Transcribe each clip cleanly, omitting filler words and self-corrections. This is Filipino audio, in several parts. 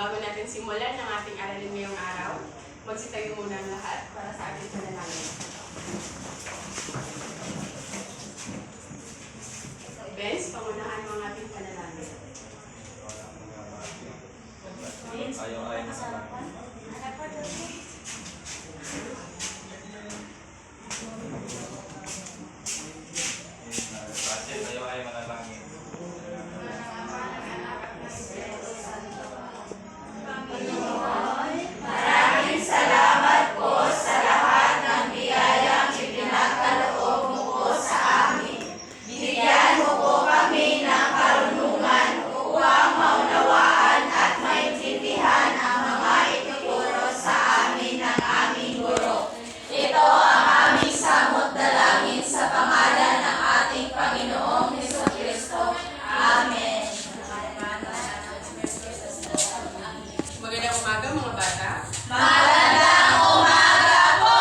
Bago natin simulan ang ating aralin ngayong araw, magsitayo muna ang lahat para sa ating panalangin. Benz, pangunahan mo ang ating panalangin. Ayaw ay masalapan. Kasi ayaw ay manalangin. Maraming salamat po sa lahat ng biyayang ipinagkaloob mo po sa amin. Bigyan mo po kami ng karunungan upang maunawaan at maintindihan ang mga ituturo sa amin ng aming guro. Ito ang aming samot dalangin sa pangalan ng ating Panginoong Jesucristo. Amen. Magandang umaga mga bata. Magandang umaga po,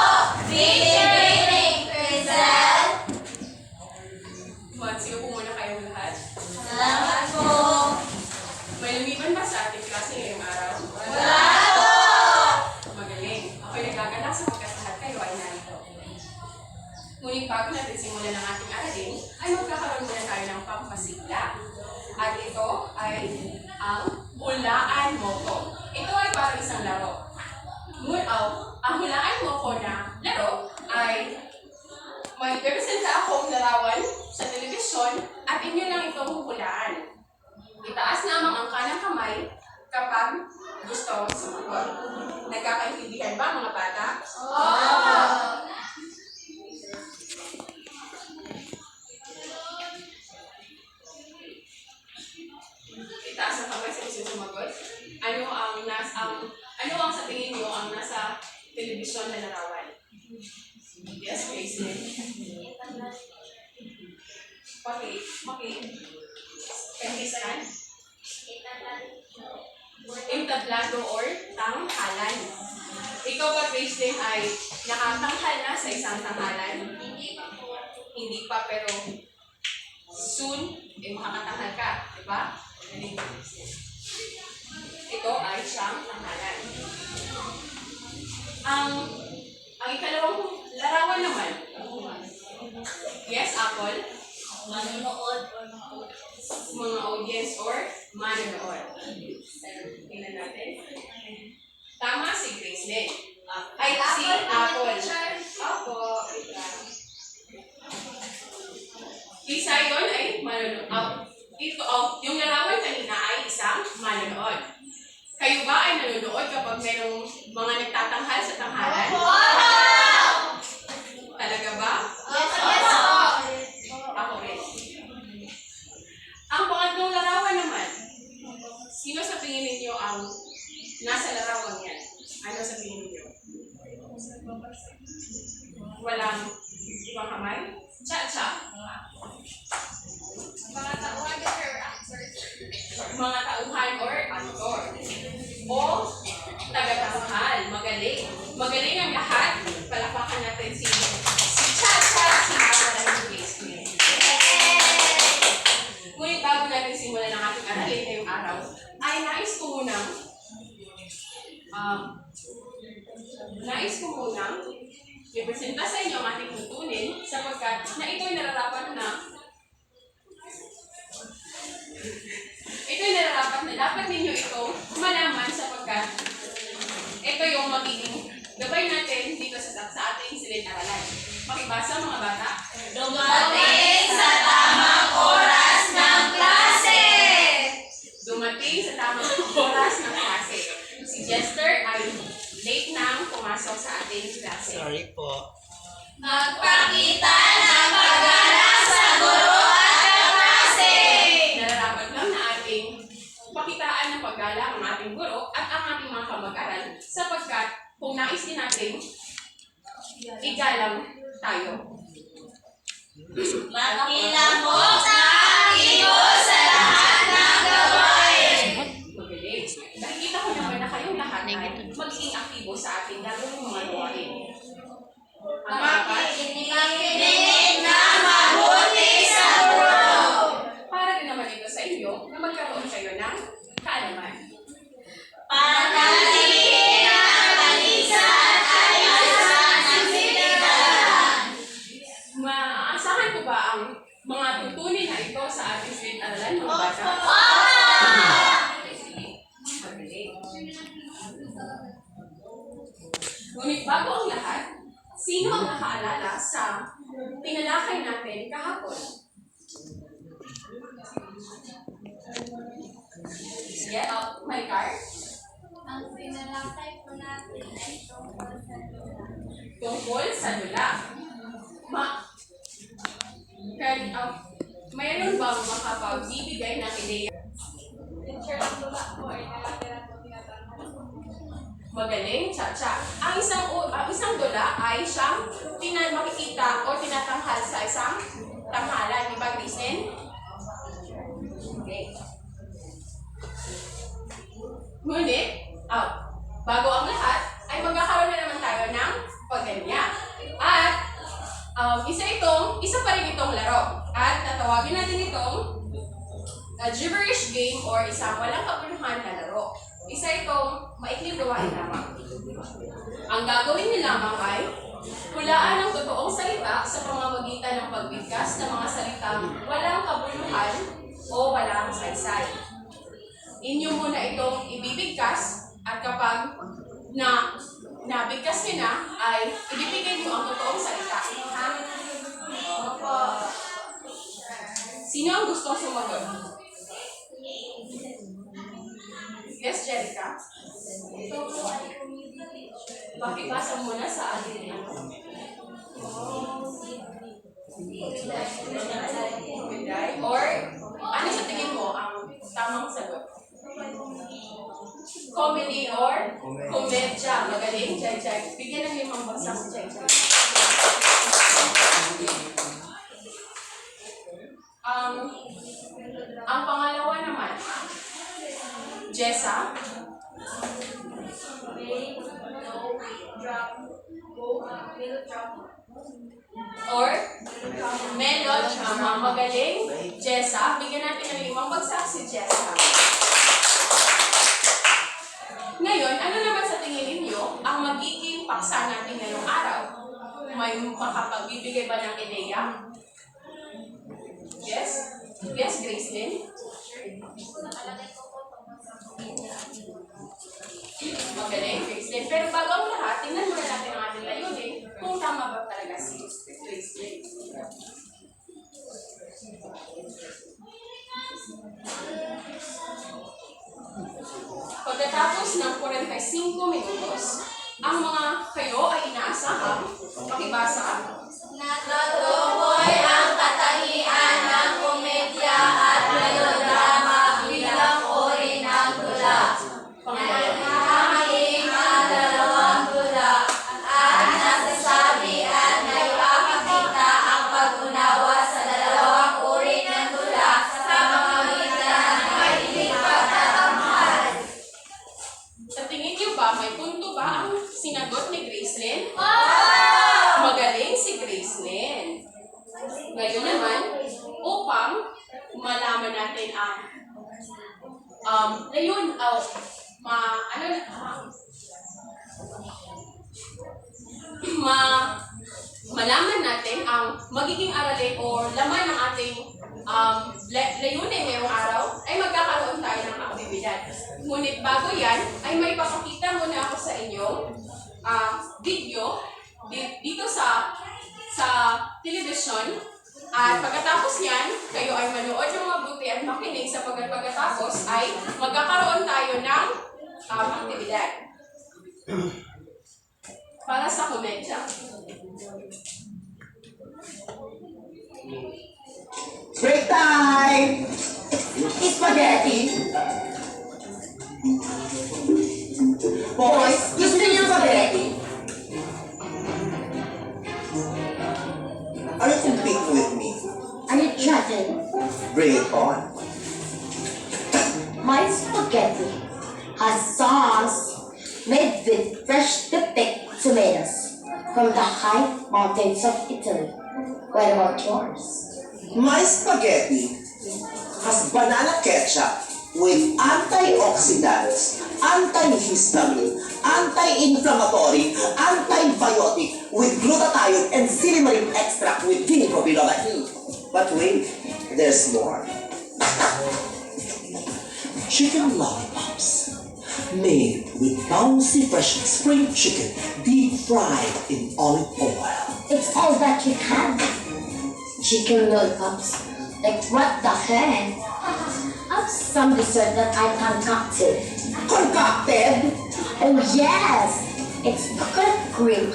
Teacher Ring Rizal. Magsiyo po muna kayong lahat. Salamat po. May lumiban ba sa ating klase ngayong araw? Wala po. Magaling. Ako'y nagkagalak sa pagkasahat kayo ay narito. Ngunit bago natin simulan ang ating aralin, ay magkakaroon muna tayo ng pampasigla. At ito ay ang hulaan mo ko. Ito ay parang isang laro. Ang hulaan mo ko na laro ay may representa akong larawan sa telebisyon at inyo lang itong hulaan. Itaas lamang ang kanang kamay kapag gusto sumagot. Nagkakaintindihan ba mga bata? Itaas ang kamay sa gusto sumagot. Ano ang sa tingin niyo ang nasa telebisyon na larawan? Yes, Grayson. Pengisan? Entablado or tanghalan. Ikaw ba, Grayson, ay nakatanghal na sa isang tanghalan? Hindi pa, pero soon, makakatanghal ka. Diba? Ito ay siyang tanghalan. Ang ikalawang larawan naman. Yes, Apple? Manunood or manunood. Mga audience or manonood. Tingnan natin. Tama si Gracelyn. Ay, si Apple. Opo. Isa yun ay manonood. Yung larawan kanina ay isang manonood. Kayo ba ay nanonood kapag merong mga nagtatanghal sa tanghalan? Talaga ba? Ako rin. Ang pangatlong larawan naman, sino sa tingin ninyo ang nasa larawan yan? Ano sa tingin ninyo? Walang ibang kamay? Cha-cha? Mga tauhan or actor. O taga-tanghal. Magaling. Magaling ang lahat. Palapakan natin si Cha-cha, si Apple at si Gracelyn. Ngunit bago natin simulan ang ating aralin ngayong araw, ay nais ko munang i-presenta sa inyo ang ating tutunin sapagkat na ito'y nararapat na dapat ninyo itong malaman sapagkat ito yung magiging gabay natin dito sa ating silid-aralan. Makibasa mga bata. Dumating sa tamang oras ng klase. Dumating sa tamang oras ng klase. Si Jester ay late nang pumasok sa ating klase. Sorry po. Magpakita ng paggalang sa guro at kaklase. Nararapat lang na ating pakitaan ng paggalang ang ating guro at ang ating mga kamag-aral sapagkat kung nais din natin, igalang tayo. Makilamok na akibo sa lahat ng gawain. Magaling. Nakikita ko naman na kayong lahat ay magiging aktibo sa ating gagawin mga gawain. Makikinig na mabuti sa guro. Para din naman ito sa inyo na magkaroon kayo ng kaalaman. Panatilihin ang kalisan ay isa ng silidad. Maaasahan ko ba ang mga tutunin na ito sa ating silid-aralan, mga bata? Magaling. Ngunit bago ang lahat, sino ang nakaalala sa tinalakay natin kahapon? Sige, Maricar? Ang pinalakay po natin ay tungkol sa dula. Tungkol sa dula. Mayroon bang makapagbibigay ng ideya? Teacher, ang dula po ay nakatira po tinatanghal. Magaling, Chacha. Ang isang dula ay siyang makikita o tinatanghal sa isang tanghalan. Di ba, Kristen? Okay. Ngunit, bago ang lahat, ay magkakaroon na naman tayo ng paganya. At isa pa rin itong laro. At tatawagin natin itong gibberish game or isang walang kabuluhan na laro. Isa itong maikling gawain lamang. Ang gagawin niyo lamang ay hulaan ang totoong salita sa pamamagitan ng pagbigkas ng mga salitang walang kabuluhan o walang saysay. Inyo muna itong ibibigkas at kapag nabigkas niyo na ay ibibigay niyo ang totoong salita. Ha? Sino ang gustong sumagot? Yes, Jerica? Ito po ay humidity. Pakibasa muna sa atin. Or, ano sa tingin mo ang tamang sagot? Comedy or komedya. Magaling, Jai. Bigyan ng 5 bagsak si Jai. Ang pangalawa naman, Jessa. Or melodrama. Magaling, Jessa. Bigyan natin ng 5 bagsak si Jessa. Ngayon, ano naman sa tingin ninyo ang magiging paksa natin ngayong araw? May makapagbibigay ba ng ideya? Yes? Yes, Gracelyn? Magaling, Gracelyn. Pero bago ang lahat, tingnan muna natin ang ating layunin kung tama ba talaga si Gracelyn. Pagkatapos ng 45 minutos, ang mga kayo ay inaasahang makibasa. Natutukoy ang katangian ng komedya at melodrama bilang uri ng dula. Nangihangin ang dalawang dula at nasasabihan na ipapakita ang pag-unawa sa dalawang uri ng dula sa pamamagitan ng mahilig pagtatamhal. Sa tingin niyo ba, may punto ba ang sinagot ni Gracelyn? Magaling si Gracelyn. Ngayon naman, upang malaman natin malaman natin ang magiging aralin o laman ng ating layunin ngayong araw, ay magkakaroon tayo ng aktibidad. Ngunit bago yan, ay may papakita muna ako sa inyo video dito sa television. At pagkatapos yan, kayo ay manood ng mabuti at makinig sapagkat pagkatapos ay magkakaroon tayo ng aktibidad. Para sa komedya. Break time! Spaghetti! Boys, gusto niyo spaghetti? Are you competing with me? Are you judging? Bring it on. My spaghetti has sauce made with freshly picked tomatoes from the high mountains of Italy. What about yours? My spaghetti has banana ketchup with antioxidants antihistamine, anti-inflammatory, antibiotic with glutathione and silimarin extract with ginkgo biloba E. But wait, there's more. Chicken lollipops made with bouncy fresh spring chicken deep fried in olive oil. It's all that you can. Chicken lollipops. Like what the heck? Of some dessert that I concocted. Concocted? Oh yes! It's coconut cream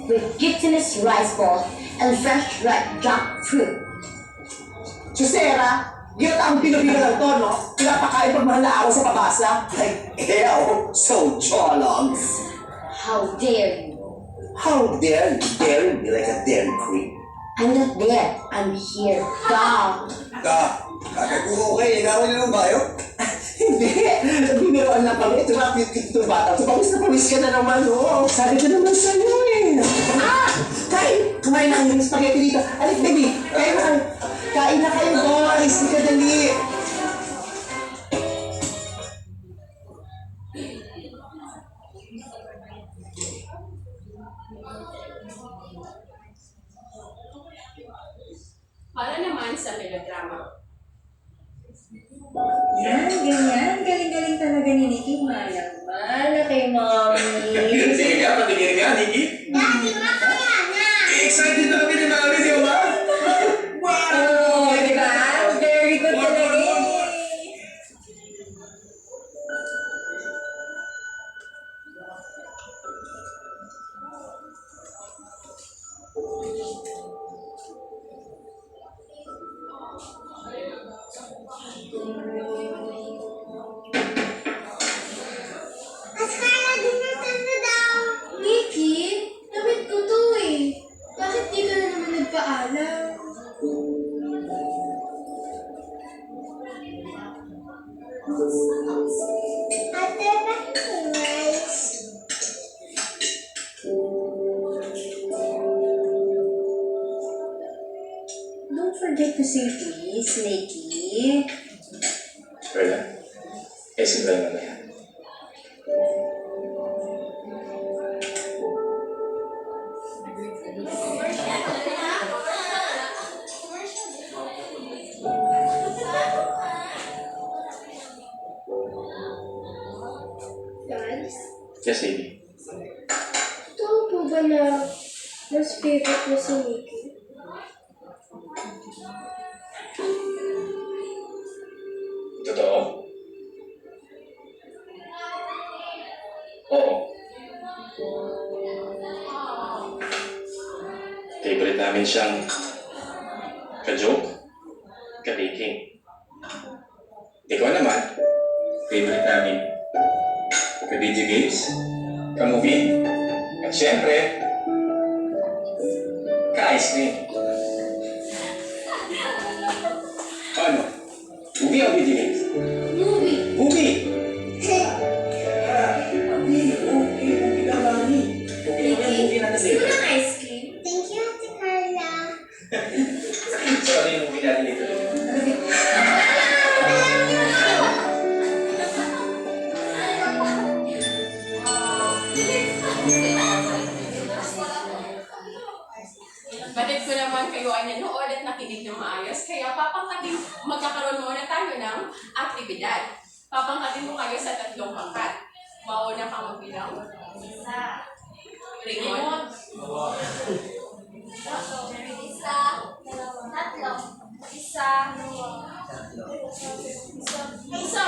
with glutinous rice ball and fresh ripe jackfruit. Susera, ginataang Pilipino lang to, no? Pinapakain pag mahal na ako sa pabasa. Like, ew, so jologs. How dare you? How dare you dare me like a dairy queen? I'm not there. I'm here. Dog. Kakaguho kayo, ikaw niyo ng bayo? Hindi, biniroan lang kami. Ito na, ito bata. So, pawis na pawis ka na naman, oh. Sabi ko naman sa'yo, eh. Kain! Kumain na yung spaghetti dito. Alik, baby, kain na. Kain na kayo, boys. Hindi ka dali. Para naman sa melodrama. Yan, ganyan. Galing-galing talaga ni Nikki. Malaman na kay Mommy. Sige nga, patingin nga, Nikki. Daddy, makaya na! Excited na kami ni Mami, di ba? Oh, di ba? Very good talaga eh. Nikki, damit ko to eh. Bakit di ka na naman nagpaalam? Ate, bakit rice? Don't forget to say please, Nikki. Wala. Eh, simulan na yan. Dad, Yes, baby. totoo po ba na mas favorite mo si Nikki? Totoo? Oo. Favorite namin siyang ka-joke, ka-baking. Ikaw naman, favorite namin ka-video games, ka-movie, at syempre, ka-ice cream. Ano? Movie o video games? Movie. Movie! Nikki, gusto mo ng ice cream? Thank you, Ate Carla. So, ano yung movie natin dito? Batid ko naman kayo ay nanood at nakinig ng maayos, kaya magkakaroon muna tayo ng aktibidad. Papangkatin mo kayo sa 3 pangkat. Mauna kang magbilang. Isa. Raymond. Isa. Tatlo. Isa. Isa.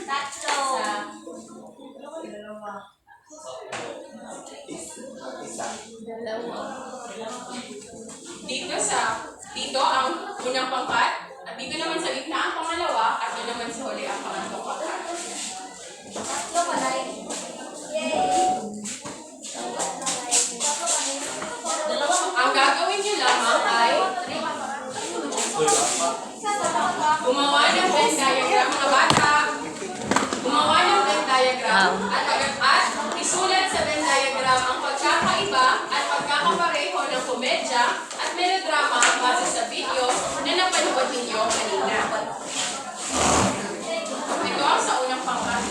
Tatlo. Dito ang unang pangkat, at dito naman sa gitna ang pangalawa, at doon naman sa huli ang pangatlong pangkat. Tatlo palay. Yay! Ang gagawin nyo lamang ay gumawa ng Venn diagram, mga bata. Gumawa ng Venn diagram at isulat sa Venn diagram ang pagkakaiba at pagkakapareho ng komedya at melodrama base sa video na napanood ninyo kanina. Ito ang sa unang pangkat.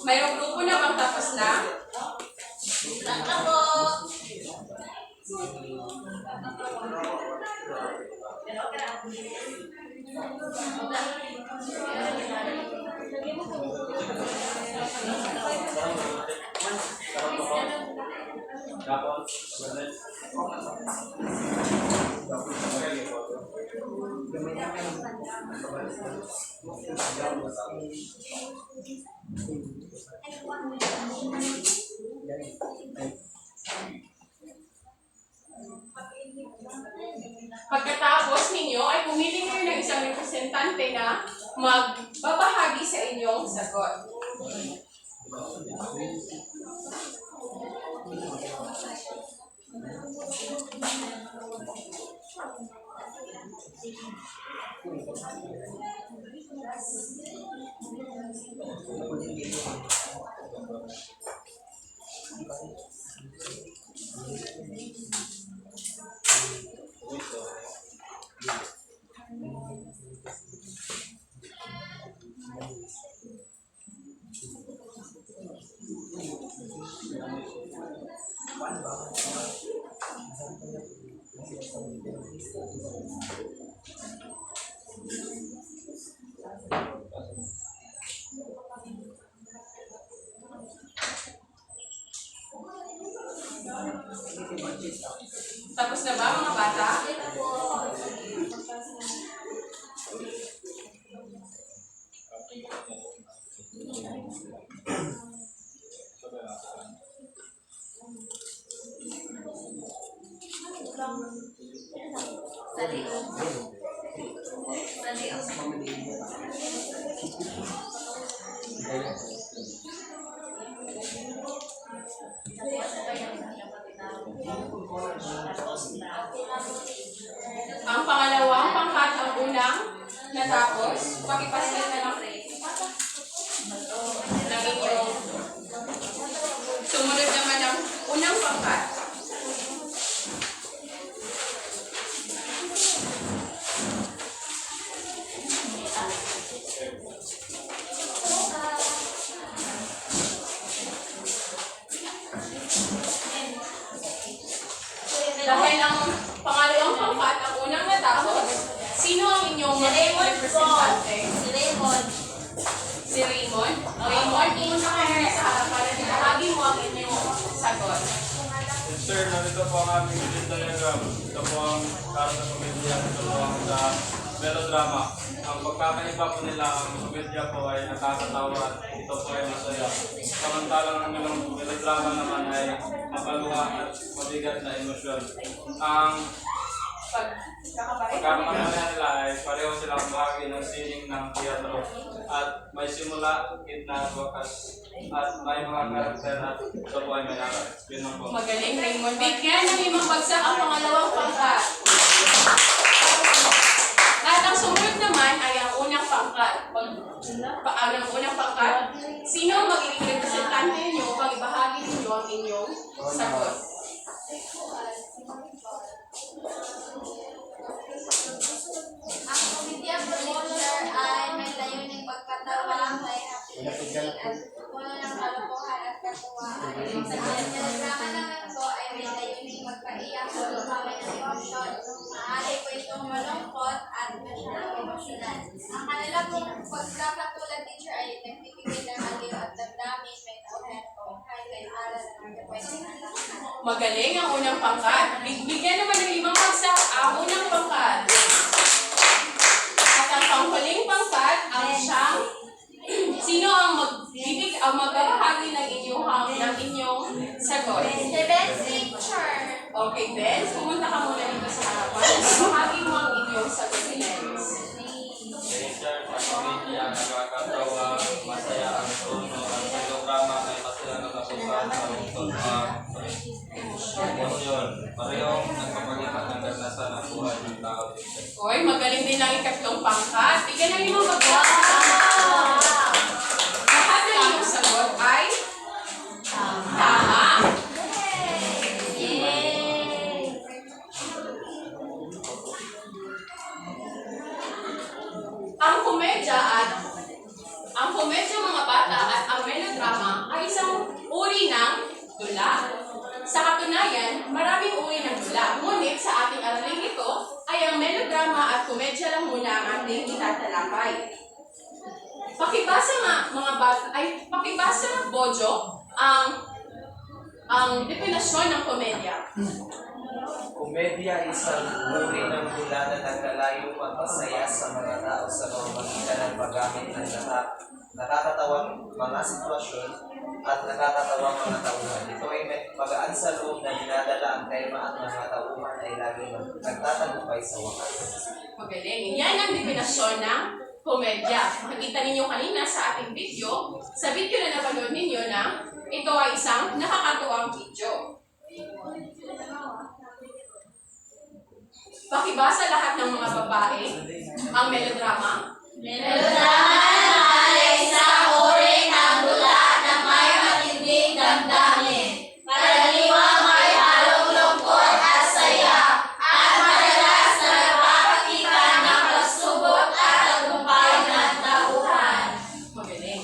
Mayroong grupo na bang tapos na? Ako. Pagkatapos ninyo ay pumili kayo ng isang representante na magbabahagi sa inyong sagot. Tapos na ba mga bata? Ang pangalawang pangkat ang unang natapos. Pakipasin na lang ng inyong sumunod naman ang unang pangkat. Dahil ang pangalawang pangkat ang unang natapos, sino ang inyong representante? Si Raymond. Si Raymond. Raymond, pumunta ka na sa harapan at ibahagi mo ang inyong sagot. Sir, narito po ang aming green diagram. Ito po ang karang na komedya. Ito po ang melodrama. Ang pagkakaiba po nila, ang komedya po ay nakakatawa at ito po ay masaya. Samantalang ang melodrama naman ay mapaluha at mabigat na emosyon. Ang pagkakamaya nila ay pareho silang bahagi ng sining ng teatro at may simula, gitna at wakas at may mga karakter at ito po ay may aral. Yun lang po. Magaling, Raymond. Bigyan ng 5 bagsak ang pangalawang pangkat. At ang sumunod naman ay ang unang pangkat. Ang unang pangkat, sino ang magiging representante ninyo upang ibahagi ninyo ang inyong sagot? Ang komedya producer ay may layuning pagkatawa, may happy at puno ng kalokohan at katuwaan. Ang melodrama naman po ay may layuning magpaiyak at lumamay ng emosyon. Maaari po itong malungkot at emosyonal. Ang kanila pong pagkakatulad teacher ay nagbibigay ng aliw at damdamin, may kwento, highlight aral at pwedeng anak. Magaling ang unang pangkat. Bigyan naman ng 5 bagsak ang unang pangkat. At ang panghuling pangkat, ang siyang sino ang magbabahagi ng inyong sagot? The best teacher! Okay, Benz, pumunta ka muna dito sa harapan. Bahagi mo ang inyong sagot ni Benz. Teacher, sa komedya, nakakatawa, masaya ang tono at melodrama ay masaya na kapusan sa emosyon. Parehong nagpapakita ng ganasan ng buhay ng tao. Oy, magaling din ang ikatlong pangkat. Bigyan ng 5 bagsak. Lahat ng inyong sagot ay tama. bahay. Pakibasa nga mga bata, ay pakibasa Bojo ang definasyon ng komedya. Komedya ay isang uri ng hula na naglalayong magpasaya sa mga tao sa pamamagitan ng paggamit ng nakakatawang mga sitwasyon at nakakatawang mga tauhan. Ito ay magaan sa loob na dinadala ang tema at mga tauhan ay laging nagtatagumpay sa wakas. Magaling. Yan ang definasyon ng komedya. Makikita ninyo kanina sa ating video, sa video na napanood ninyo na ito ay isang nakakatuwang video. Pakibasa lahat ng mga babae ang melodrama. Melodrama naman ay isang uri ng dula na may matinding damdamin. Karaniwang may halong lungkot at saya, at madalas na nagpapakita ng pagsubok at tagumpay ng tauhan. Magaling.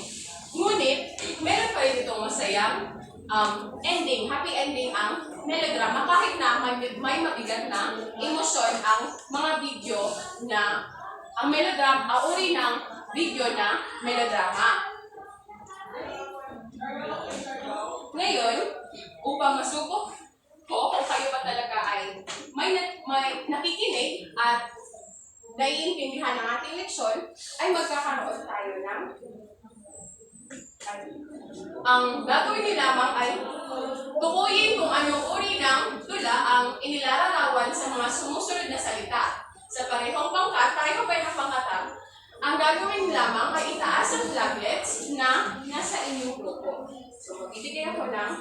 Ngunit, meron pa rin itong masayang ending, happy ending ang melodrama kahit na may mabigat na emosyon ang mga video na ang melodrama, uri ng video na melodrama. Ngayon, upang masubok ko kung kayo ba talaga ay may nakikinig at naiintindihan ng ating leksyon, ay magkakaroon tayo ng ang gagawin niyo lamang ay tukuyin kung anong uri ng tula ang inilalarawan sa mga sumusunod na salita. Sa parehong pangkat, pareho pa ng pangkatang, ang gagawin niyo lamang ay itaas ang flaglets na nasa inyong grupo. So, magbibigay ako ng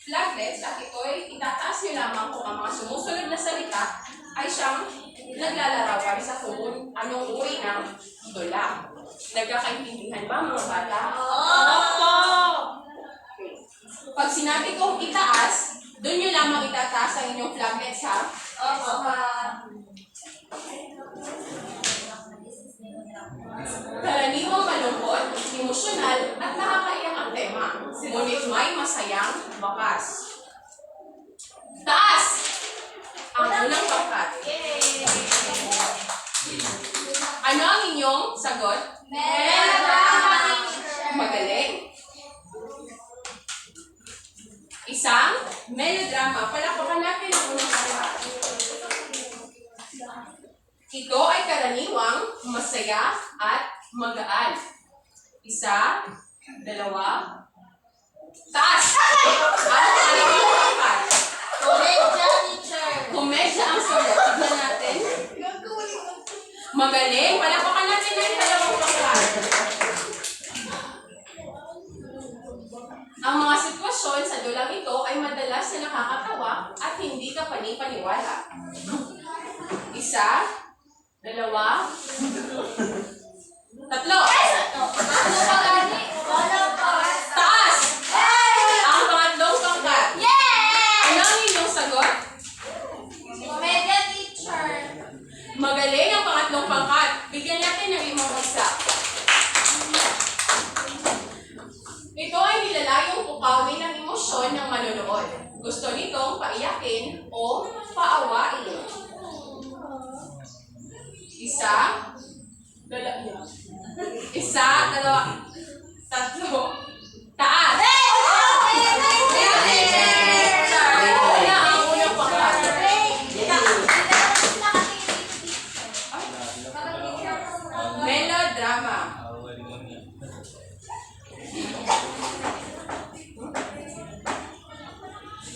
flaglets at ito'y itataas niyo lamang kung ang mga sumusunod na salita ay siyang naglalarawan sa kung anong uri ng tula. Nagkakaintindihan ba mga bata? Opo! Okay. Pag sinabi kong itaas, doon nyo lamang itataas ang inyong flaglets ha? Opo. Karaniwang malungkot, emosyonal at nakakaiyak ang tema. Ngunit may masayang bakas. Taas! Ang unang pangkat. Ano ang inyong sagot? Melodrama! Magaling. Isang melodrama. Palakpakan natin ang unang pangkat. Ito ay karaniwang masaya at magaan. Isa, dalawa, taas! At pangalawang pangkat. Komedya, teacher! Komedya ang sagot. Tignan natin. Magaling. Palakpakan natin na yung dalawang pangkat. Ang mga sitwasyon sa dulang ito ay madalas na nakakatawa at hindi ka panipaniwala. Isa, dalawa, tatlo. Taas! Ang pangatlong pangkat. Ano ang inyong sagot? Komedya, teacher! Magaling ang pangatlong pangkat. Bigyan natin ng 5 isa. Ito ay nilalayong pupawin ng emosyon ng manonood. Gusto nitong paiyakin o paawain. Isa, dalawa, tatlo, taas! Wala ang unang pangkat. Melodrama.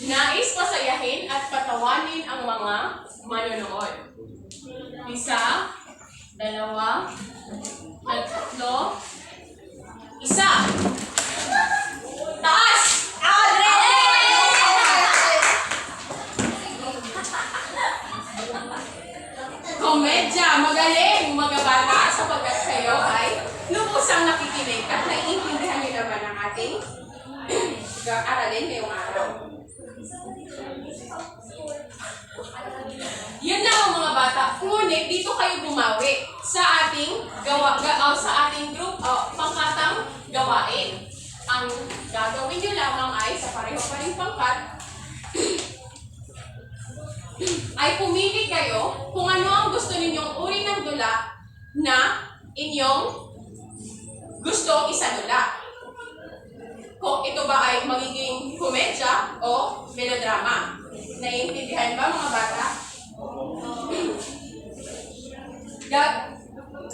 Nais pasayahin at patawanin ang mga manonood. Isa, dalawa, tatlo, isa. Taas! Komedya, magaling mga bata sapagkat kayo ay lubusang nakikinig at naiintindihan niyo naman ang ating aralin ngayong araw. Yun lang ang mga bata. Ngunit dito kayo bumawi sa ating sa ating group pangkatang gawain. Ang gagawin niyo lamang ay sa pareho pa rin pangkat ay pumili kayo kung ano ang gusto ninyong uri ng dula na inyong gustong isadula. Kung ito ba ay magiging komedya o melodrama. Naiintindihan ba mga bata?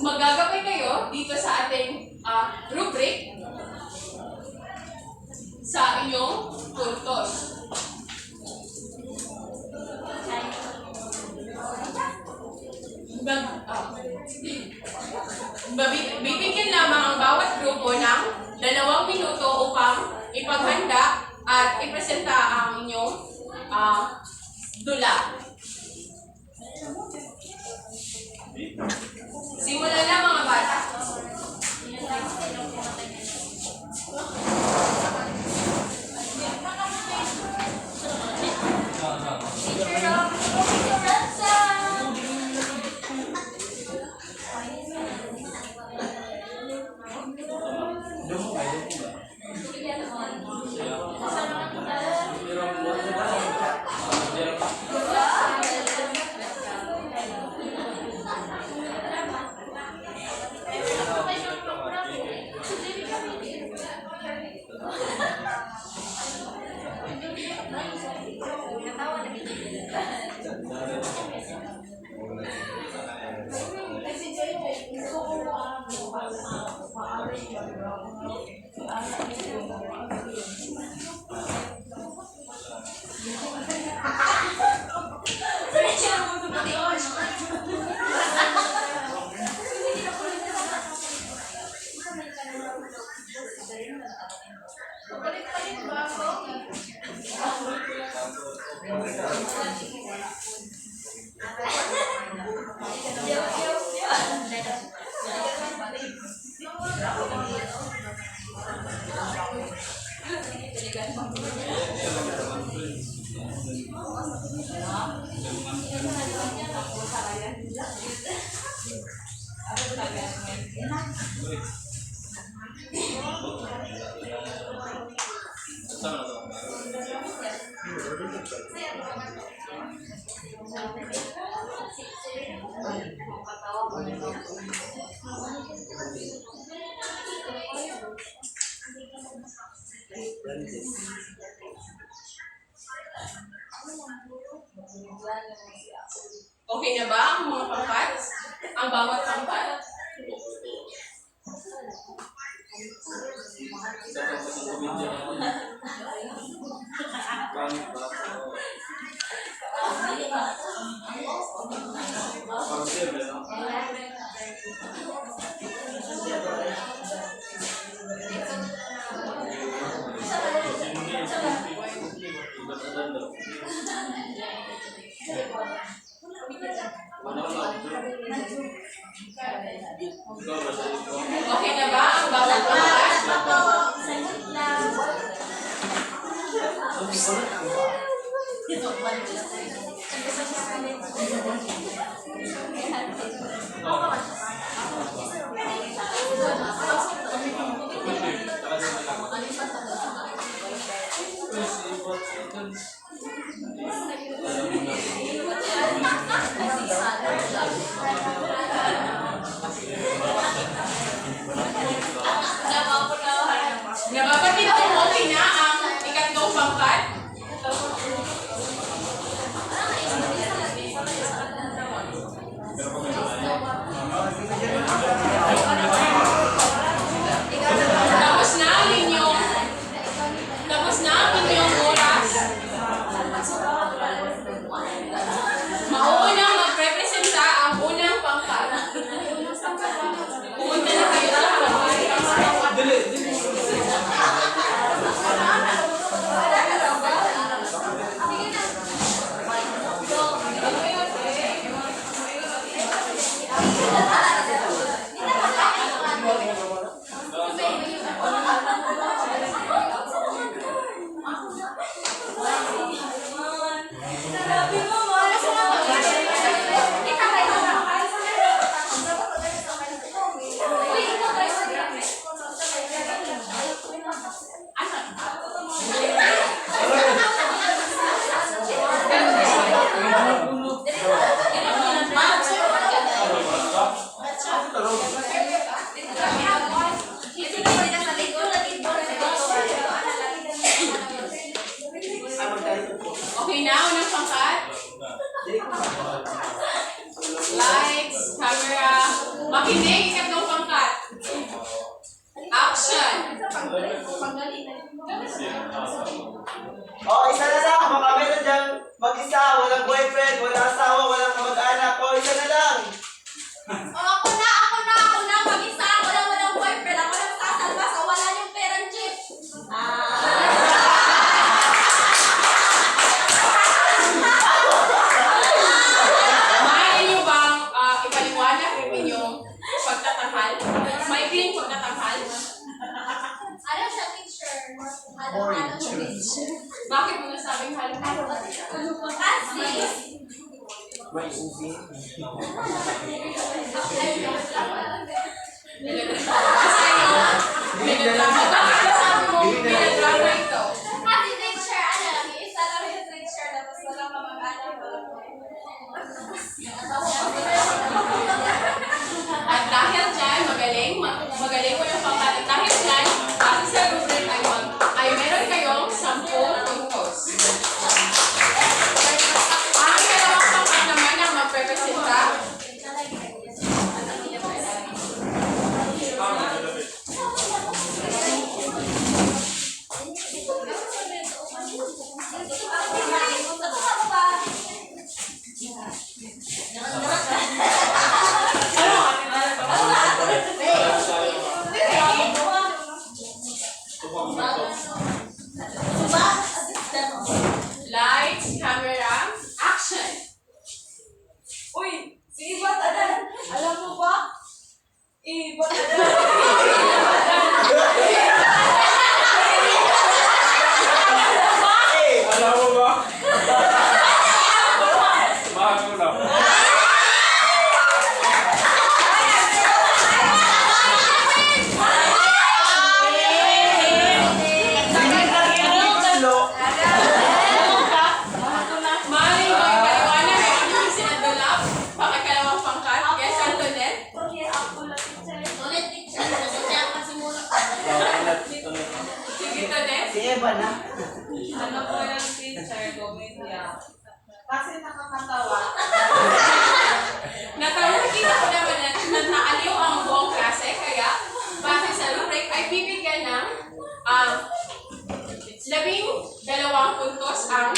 Magagabay kayo dito sa ating rubric sa inyong puntos. Bibigyan lamang ang bawat grupo ng 2 minuto upang ipaghanda at ipresenta ang inyong dula. Simulan na mga bata. Okay na ba ang mga pangkat? Ang bawat pangkat? Okay na ba ang bawat pangkat? Nababatid kung okay na ang ikatlong pangkat? Makinig, ikatlong pangkat. Action! Oh, isa na lang. Baka meron dyan mag-isa, walang boyfriend, walang asawa, walang kamag-anak. Oh, isa na lang. Ako na, mag-isa ako lang, walang boyfriend, ako lang sasalba sa wala niyong perang jeep. Maaari niyo bang ipaliwanag yung inyong pagtatanghal? Maikling pagtatanghal? Ano siya, teacher? Ano siya, teacher? Bakit mo nasabing halo-halo? Kasi, May ubi. Melodrama. Bakit nasabi mo melodrama ito? kasi teacher, isa lang yung teacher, tapos walang kamag-anak, walang At dahil dyan, magaling mo yung pangkat. At dahil dyan, base sa rubric ay meron kayong 10 puntos. Ang dalawang pangkat naman ang magpepresenta. Lights, camera, action! Uy, si Ibat Adan, alam mo ba? Ibat Adan. Alam mo ba? Mahal mo na. Maaari mo ipaliwanag yung inyong sinadulap. Pangkalawang pangkat. Yes, Antoinette? Ulit, teacher. Kasi ako simulot. Sige, Tonet. Si Eva na. Ano po yung teacher, komedya. Kasi nakakatawa. Nakita ko naman na naaliw ang buong klase. Kaya, base sa rubric, ay bibigyan ng 12 puntos ang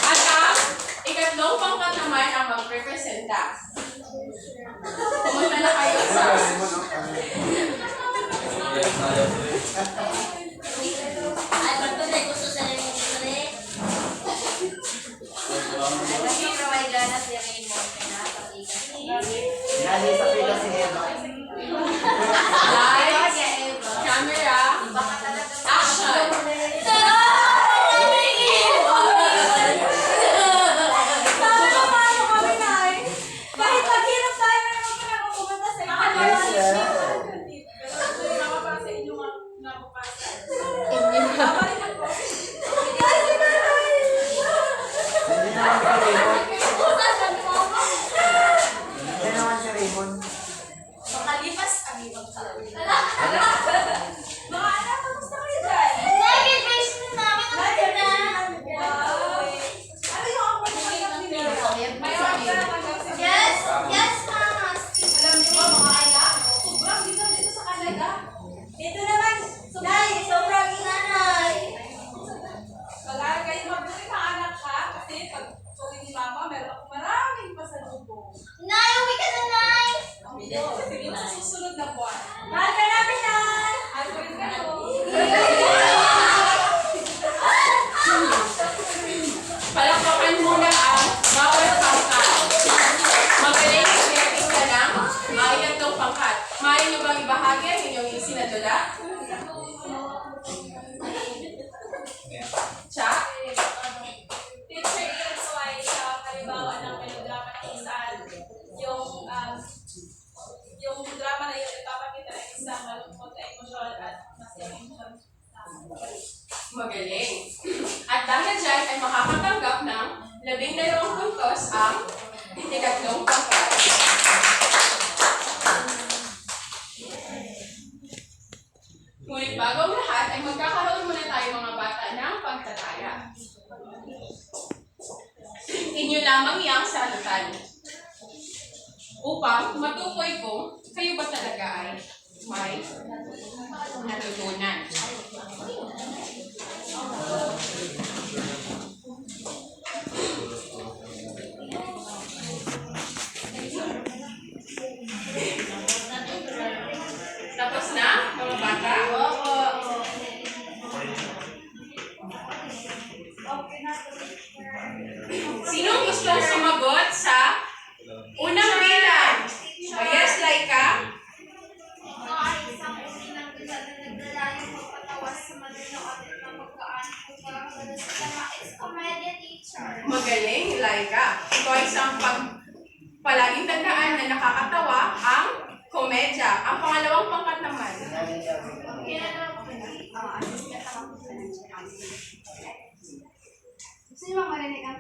at ang ikatlong pangkat naman ang magrepresenta. Pumunta na kayo sa Ay, magpapay gusto sa rin trick. Kasi provide na si Raymond na Nali sa pila si Eva. lights, camera, action! Kahit maghirap tayo na naman pala kung pumunta sa Hindi naman si Raymond. Hindi naman si Raymond. Makalipas kami magkaroon. Mga anak, kamusta kayo dyan? Naging face na namin ang maganda. Ano yung ako Yes, yes, mama. Alam niyo ba mga anak? Sobrang dito sa Canada. Dito naman, sobrang inanay. Wala kayo mabuti na anak ka kasi pag tuloy ni mama, meron ako maraming pasalubong. Nay, uwi ka na, Nay. Sige sa susunod na buwan. Mahal ka namin, Nay. Ay, ko rin kayo. Palakpakan muna ang bawat pangkat. Magaling ang artista ng ikatlong pangkat. Maaari niyo bang ibahagi ang inyong isinadula? Cha? Teacher, yun po ay sa halimbawa ng melodrama ng isaan. Yung drama na yun, ipapakita ng isang malungkot na emosyon at masayang emosyon. Magaling. At dahil dyan ay makakatanggap ng 12 puntos ang ikatlong pangkat. Ngunit bago ang lahat ay magkakaroon muna tayo mga bata ng pagtataya. Inyo lamang iyang salutan. upang matukoy kung kayo ba talaga ay may natutunan. Tapos na, mga bata? Sinong gustong sumagot sa unang bilang? O yes, Laika? Isang uri ng bilat na naglalayong magpatawas sa maluluot na magkaan upang sa is comedy teacher. Magaling, Laika. Ito ay isang palaging tandaan na nakakatawa ang komedya. Ang pangalawang pangkat naman. Gusto niyo bang marinig ang